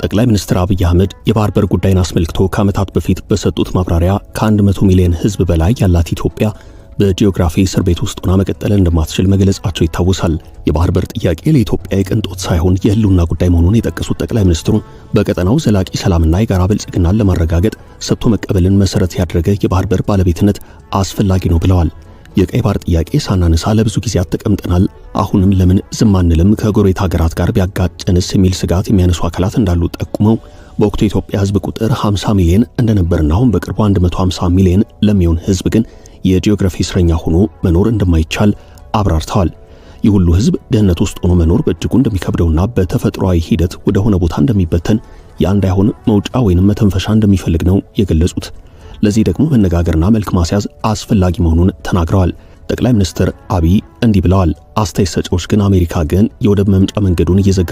ጠቅላይ ሚኒስትር አብይ አህመድ የባህር በር ጉዳይን አስመልክቶ ከዓመታት በፊት በሰጡት ማብራሪያ ከ100 ሚሊዮን ሕዝብ በላይ ያላት ኢትዮጵያ በጂኦግራፊ እስር ቤት ውስጥ ሆና መቀጠል እንደማትችል መግለጻቸው ይታወሳል። የባህር በር ጥያቄ ለኢትዮጵያ የቅንጦት ሳይሆን የህልውና ጉዳይ መሆኑን የጠቀሱት ጠቅላይ ሚኒስትሩ በቀጠናው ዘላቂ ሰላምና የጋራ ብልጽግናን ለማረጋገጥ ሰጥቶ መቀበልን መሰረት ያደረገ የባህር በር ባለቤትነት አስፈላጊ ነው ብለዋል። የቀይ ባህር ጥያቄ ሳናነሳ ለብዙ ጊዜያት ተቀምጠናል። አሁንም ለምን ዝም አንልም? ከጎረቤት ሀገራት ጋር ቢያጋጨንስ የሚል ስጋት የሚያነሱ አካላት እንዳሉ ጠቁመው በወቅቱ የኢትዮጵያ ህዝብ ቁጥር 50 ሚሊዮን እንደነበርና አሁን በቅርቡ 150 ሚሊዮን ለሚሆን ህዝብ ግን የጂኦግራፊ እስረኛ ሆኖ መኖር እንደማይቻል አብራርተዋል። ይህ ሁሉ ህዝብ ድህነት ውስጥ ሆኖ መኖር በእጅጉ እንደሚከብደውና በተፈጥሯዊ ሂደት ወደ ሆነ ቦታ እንደሚበተን የአንድ አይሆን መውጫ ወይንም መተንፈሻ እንደሚፈልግ ነው የገለጹት። ለዚህ ደግሞ መነጋገርና መልክ ማስያዝ አስፈላጊ መሆኑን ተናግረዋል። ጠቅላይ ሚኒስትር አብይ እንዲህ ብለዋል። አስተያየት ሰጪዎች ግን አሜሪካ ግን የወደብ መምጫ መንገዱን እየዘጋ